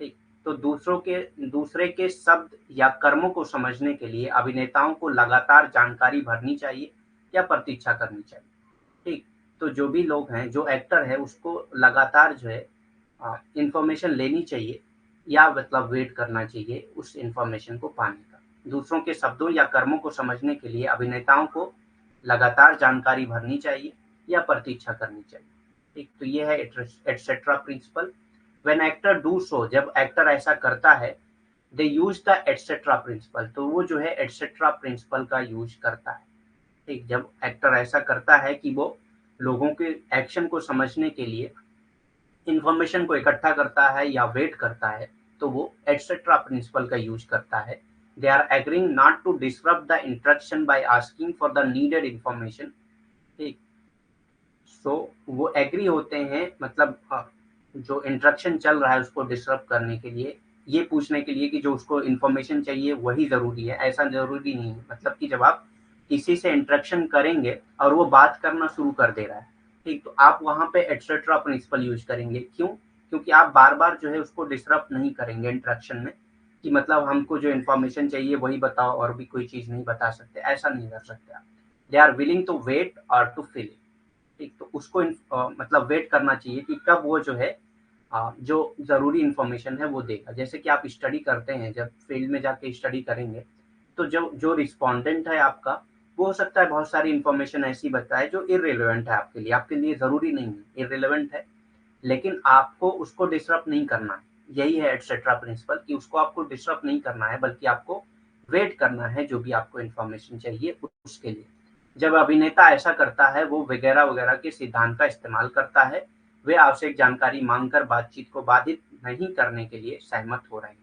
ठीक। तो दूसरे के शब्द या कर्मों को समझने के लिए अभिनेताओं को लगातार जानकारी भरनी चाहिए या प्रतीक्षा करनी चाहिए, ठीक। तो जो भी लोग हैं, जो एक्टर है उसको लगातार जो है इंफॉर्मेशन लेनी चाहिए या मतलब वेट करना चाहिए उस इंफॉर्मेशन को पाने का। दूसरों के शब्दों या कर्मों को समझने के लिए अभिनेताओं को लगातार जानकारी भरनी चाहिए या प्रतीक्षा करनी चाहिए, ठीक। तो ये है etcetera principle. When actor do so, जब एक्टर ऐसा करता है, they use the etcetera principle, तो वो जो है एटसेट्रा प्रिंसिपल का यूज करता है, ठीक। जब एक्टर ऐसा करता है कि वो लोगों के एक्शन को समझने के लिए इंफॉर्मेशन को इकट्ठा करता है या वेट करता है, तो वो एटसेट्रा प्रिंसिपल का यूज करता है। They are agreeing not to disrupt the interaction by asking for the needed information, ठीक। सो वो एग्री होते हैं, मतलब जो इंटरेक्शन चल रहा है उसको डिसरप्ट करने के लिए, ये पूछने के लिए कि जो उसको इंफॉर्मेशन चाहिए वही जरूरी है, ऐसा जरूरी नहीं है। मतलब कि जब आप किसी से इंटरेक्शन करेंगे और वो बात करना शुरू कर दे रहा है, ठीक, तो आप वहां पे एटसेट्रा प्रिंसिपल यूज करेंगे। क्यों? क्योंकि आप बार बार जो है उसको डिसरप्ट नहीं करेंगे इंटरेक्शन में, कि मतलब हमको जो इन्फॉर्मेशन चाहिए वही बताओ और भी कोई चीज़ नहीं बता सकते, ऐसा नहीं कर सकते आप। They are willing to wait और टू फील। ठीक, तो उसको मतलब वेट करना चाहिए कि कब वो जो है जो ज़रूरी इन्फॉर्मेशन है वो देगा। जैसे कि आप स्टडी करते हैं, जब फील्ड में जाके स्टडी करेंगे, तो जो जो रिस्पोंडेंट है आपका, वो हो सकता है बहुत सारी इन्फॉर्मेशन ऐसी बताए जो इर्रेलेवेंट है आपके लिए ज़रूरी नहीं है, इर्रेलेवेंट है, लेकिन आपको उसको डिसरप्ट नहीं करना है। यही है एटसेट्रा प्रिंसिपल कि उसको आपको डिसरप्ट नहीं करना है, बल्कि आपको वेट करना है जो भी आपको इन्फॉर्मेशन चाहिए उसके लिए। जब अभिनेता ऐसा करता है, वो वगैरह-वगैरह के सिद्धांत का इस्तेमाल करता है। वे आवश्यक जानकारी माँगकर बातचीत को बाधित नहीं करने के लिए सहमत हो रहे हैं।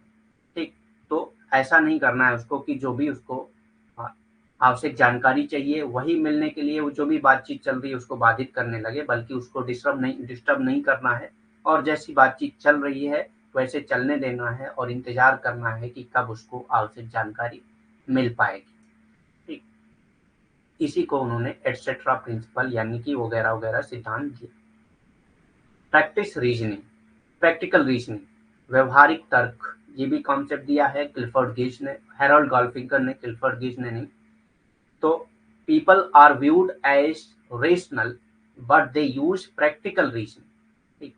ठीक, तो ऐसा नहीं करना है उसको कि जो भी उसको अ, आवश्यक जानकारी चाहिए, वही मिलने के लिए वो जो भी बातचीत चल रही है उसको बाधित करने लगे, बल्कि उसको डिस्टर्ब नहीं करना है और जैसी बातचीत चल रही है, वैसे चलने देना है और इंतज़ार करना है कि कब उसको आवश्यक जानकारी मिल पाएगी। ठीक, इसी को उन्होंने एटसेट्रा प्रिंसिपल यानी कि वगैरह-वगैरह सिद्धांत दिए। प्रैक्टिस रीजनिंग, प्रैक्टिकल रीजनिंग, व्यवहारिक तर्क, ये भी कॉन्सेप्ट दिया है क्लिफर्ड गेज ने, हैरोल्ड गोल्फिंगर ने, क्लिफर्ड गेज ने नहीं। तो people are viewed as rational but they use practical reasoning. ठीक,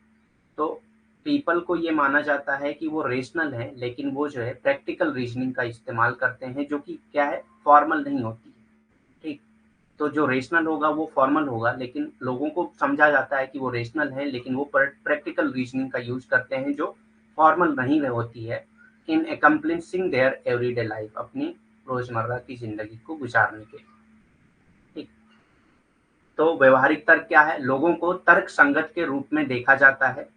तो पीपल को ये माना जाता है कि वो रेशनल है, लेकिन वो जो है प्रैक्टिकल रीजनिंग का इस्तेमाल करते हैं, जो कि क्या है, फॉर्मल नहीं होती है। ठीक, तो जो रेशनल होगा वो फॉर्मल होगा, लेकिन लोगों को समझा जाता है कि वो रेशनल है, लेकिन वो प्रैक्टिकल रीजनिंग का यूज करते हैं जो फॉर्मल नहीं होती है इन अकम्प्लिशिंग देयर एवरीडे लाइफ, अपनी रोजमर्रा की जिंदगी को गुजारने के लिए। ठीक, तो व्यवहारिक तर्क क्या है? लोगों को तर्क संगत के रूप में देखा जाता है,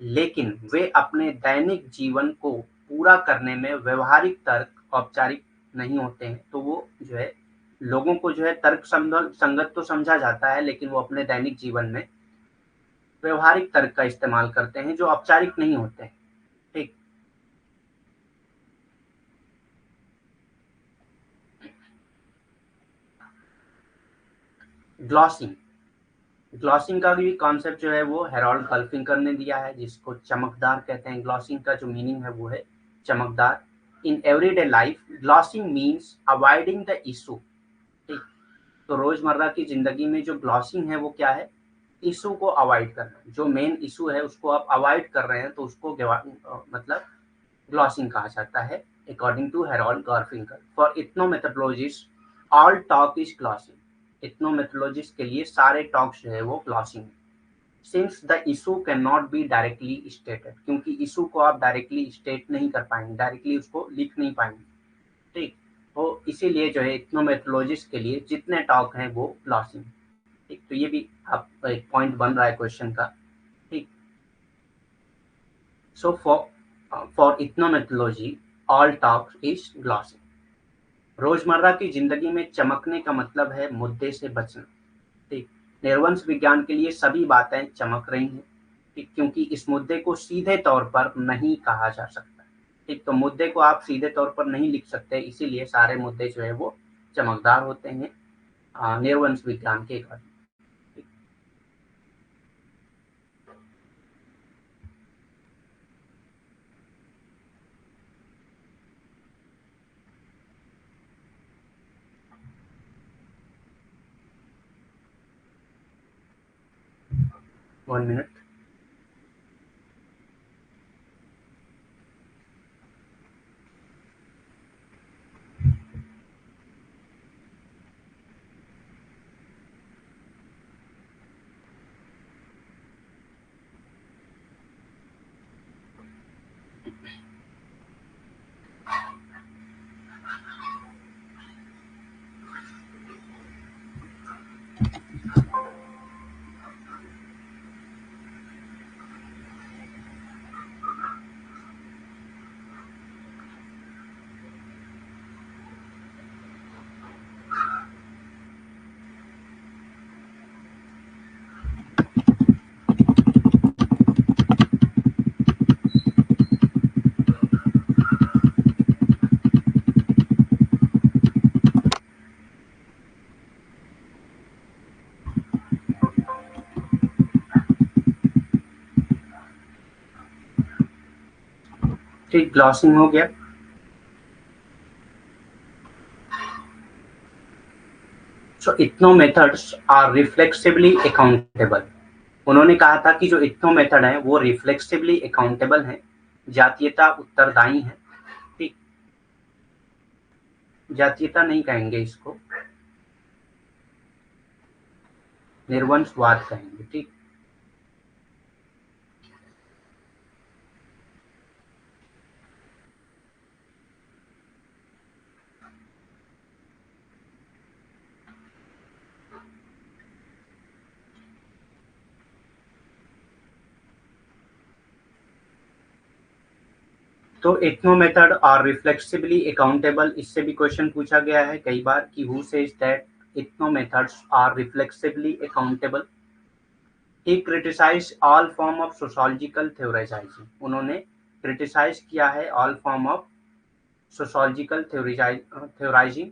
लेकिन वे अपने दैनिक जीवन को पूरा करने में व्यवहारिक तर्क औपचारिक नहीं होते हैं। तो वो जो है, लोगों को जो है तर्क संगत तो समझा जाता है, लेकिन वो अपने दैनिक जीवन में व्यवहारिक तर्क का इस्तेमाल करते हैं जो औपचारिक नहीं होते हैं। ठीक, ग्लॉसिंग, ग्लॉसिंग का भी कॉन्सेप्ट जो है वो हेरोल्ड गल्फिंकर ने दिया है, जिसको चमकदार कहते हैं। ग्लॉसिंग का जो मीनिंग है वो है चमकदार। In everyday life glossing means avoiding the issue. ठीक, तो रोजमर्रा की जिंदगी में जो ग्लॉसिंग है वो क्या है? इशू को अवॉइड करना। जो मेन इशू है उसको आप अवॉइड कर रहे हैं, तो उसको मतलब ग्लॉसिंग कहा जाता है, according to Harold Garfinkel. For ethnomethodologist all talk is glossing. Ethnomethodologist के लिए सारे टॉक्स जो है वो ग्लॉसिंग है। Since the issue can not be directly stated, क्योंकि इशू को आप डायरेक्टली स्टेट नहीं कर पाएंगे, डायरेक्टली उसको लिख नहीं पाएंगे। ठीक, तो इसीलिए जो है इथनोमेथोलॉजिस्ट के लिए जितने टॉक हैं वो ग्लॉसिंग। ठीक, तो ये भी आप एक पॉइंट बन रहा है क्वेश्चन का। ठीक, so for ethnomethodology all talk is glossing. रोजमर्रा की जिंदगी में चमकने का मतलब है मुद्दे से बचना। ठीक, निर्वंश विज्ञान के लिए सभी बातें चमक रही हैं। ठीक, क्योंकि इस मुद्दे को सीधे तौर पर नहीं कहा जा सकता। ठीक, तो मुद्दे को आप सीधे तौर पर नहीं लिख सकते, इसीलिए सारे मुद्दे जो है वो चमकदार होते हैं निर्वंश विज्ञान के कारण। 1 minute। ठीक, ग्लॉसिंग हो गया। सो ethno methods are reflexively accountable. उन्होंने कहा था कि जो इथनो मेथड है वो रिफ्लेक्सिवली अकाउंटेबल है, जातीयता उत्तरदायी है। ठीक, जातीयता नहीं कहेंगे इसको, निर्वंशवाद कहेंगे। ठीक, तो इथनो मेथड और रिफ्लेक्सिवली अकाउंटेबल, इससे भी क्वेश्चन पूछा गया है कई बार कि who says that ethno methods are reflexively accountable. He criticize all form of sociological theorizing. उन्होंने क्रिटिसाइज किया है all form of sociological theorizing.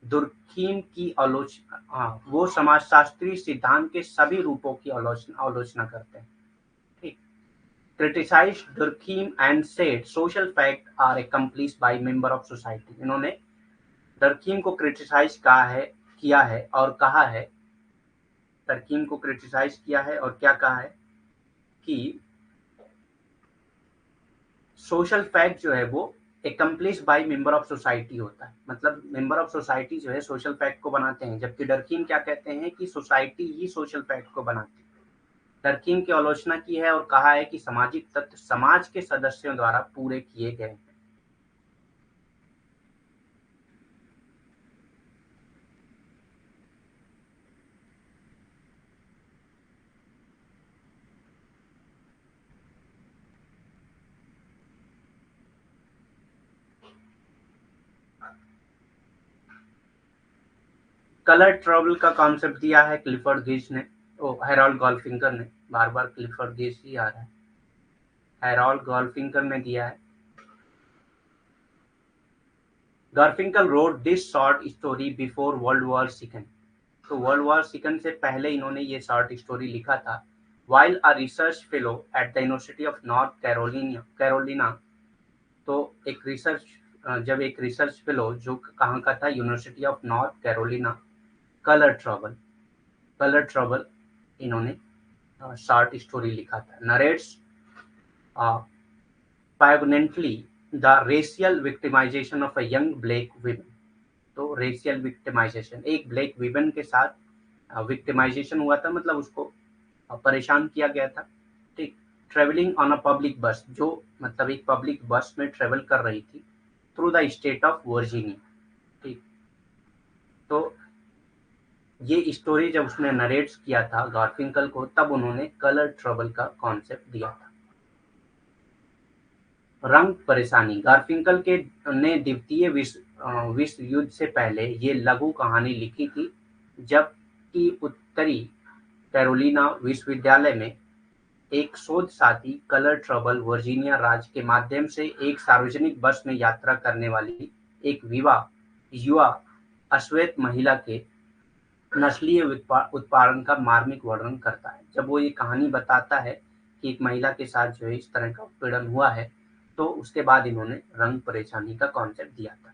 Durkheim की आलोचना, हाँ, वो समाजशास्त्री सिद्धांत के सभी रूपों की आलोचना करते हैं। ठीक, criticise Durkheim and said social fact are accomplished by member of society। इन्होंने दुर्खीम को क्रिटिसाइज किया है और कहा है, दुर्खीम को क्रिटिसाइज किया है और क्या कहा है कि सोशल फैक्ट जो है वो accomplish by member of society होता है। मतलब मेंबर ऑफ सोसाइटी जो है सोशल फैक्ट को बनाते हैं, जबकि डरकीम क्या कहते हैं कि सोसाइटी ही सोशल फैक्ट को बनाती है। डरकीम की आलोचना की है और कहा है कि सामाजिक तत्व समाज के सदस्यों द्वारा पूरे किए गए हैं। कलर ट्रबल का कॉन्सेप्ट दिया है क्लिफर्ड गेज ने, हेरोल्ड गोल्डफिंगर ने। बार बार क्लिफर्ड गेज ही आ रहा है, हेरोल्ड गोल्डफिंगर ने दिया है। Garfinkel wrote this short story before world war second. तो वर्ल्ड वॉर सेकेंड से पहले इन्होंने ये शॉर्ट स्टोरी लिखा था। While a research fellow at the university of North Carolina. तो एक रिसर्च, जब एक रिसर्च फेलो जो कहाँ का था, university of North Carolina, colour trouble, colour trouble इन्होंने शॉर्ट स्टोरी लिखा था। Narrates poignantly the racial victimization of a young black woman। तो रेशियल विक्टिमाइजेशन, एक ब्लैक विमेन के साथ विक्टिमाइजेशन हुआ था, मतलब उसको परेशान किया गया था। ठीक, ट्रेवलिंग ऑन अ पब्लिक बस, जो मतलब एक पब्लिक बस में ट्रेवल कर रही थी through the state of Virginia. ठीक, तो ये स्टोरी जब उसने नरेट किया था गार्फिंकल को, तब उन्होंने कलर ट्रबल का कॉन्सेप्ट दिया था। रंग परेशानी, गार्फिंकल के ने द्वितीय विश्व युद्ध से पहले ये लघु कहानी लिखी थी, जबकि उत्तरी कैरोलिना विश्वविद्यालय में एक शोध साथी कलर ट्रबल वर्जीनिया राज्य के माध्यम से एक सार्वजनिक बस में यात्रा करने वाली एक युवा अश्वेत महिला के नस्लीय उत्पादन का मार्मिक वर्णन करता है। जब वो ये कहानी बताता है कि एक महिला के साथ जो है इस तरह का उत्पीड़न हुआ है, तो उसके बाद इन्होंने रंग परेशानी का कॉन्सेप्ट दिया था।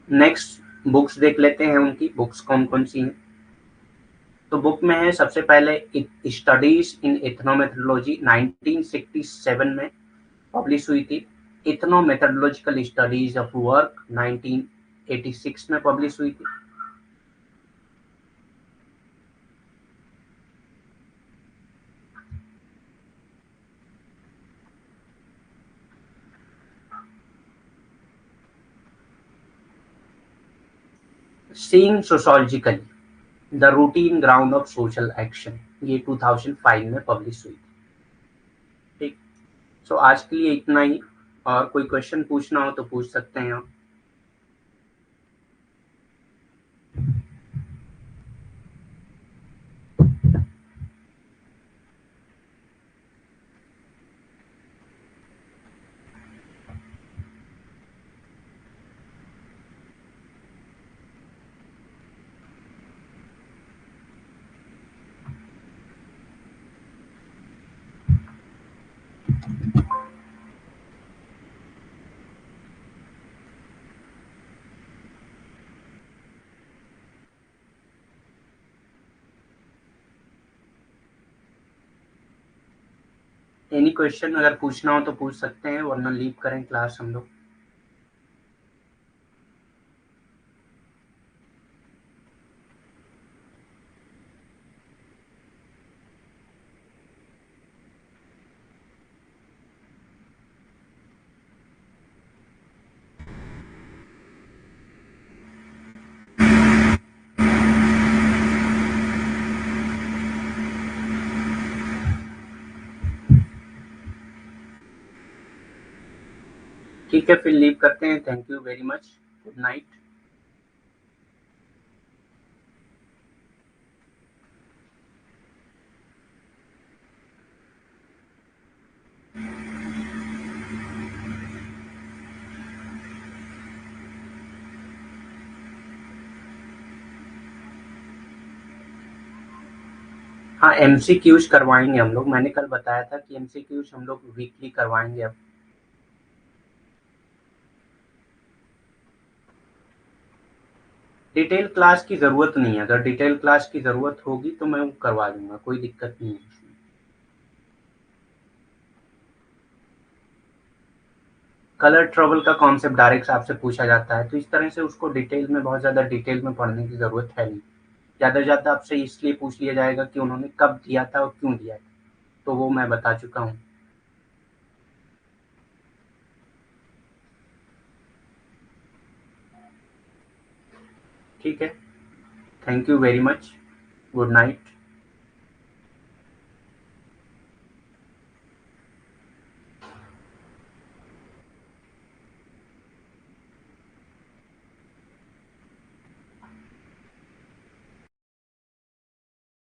नेक्स्ट बुक्स देख लेते हैं, उनकी बुक्स कौन कौन सी हैं। तो बुक में है सबसे पहले स्टडीज इन इथनोमेथोडोलॉजी, 1967 में पब्लिश हुई थी। इथनोमेथोडोलॉजिकल स्टडीज ऑफ वर्क 1986 में पब्लिश हुई थी। Seeing sociologically the routine ground of social action, ये 2005 में पब्लिश हुई थी। ठीक, सो आज के लिए इतना ही, और कोई क्वेश्चन पूछना हो तो पूछ सकते हैं आप। एनी क्वेश्चन अगर पूछना हो तो पूछ सकते हैं, वरना लीव करें क्लास हम लोग। ठीक है, फिर लीव करते हैं। Thank you very much. Good night. हाँ, एमसीक्यूज करवाएंगे हम लोग। मैंने कल बताया था कि एमसीक्यूज हम लोग वीकली करवाएंगे अब। डिटेल क्लास की जरूरत नहीं है, अगर डिटेल क्लास की जरूरत होगी तो मैं वो करवा दूंगा, कोई दिक्कत नहीं है। कलर ट्रबल का कॉन्सेप्ट डायरेक्ट आपसे पूछा जाता है, तो इस तरह से उसको डिटेल में, बहुत ज्यादा डिटेल में पढ़ने की जरूरत है नहीं। ज्यादा से ज्यादा आपसे इसलिए पूछ लिया जाएगा कि उन्होंने कब दिया था और क्यों दिया था, तो वो मैं बता चुका हूँ। ठीक है, thank you very much. Good night.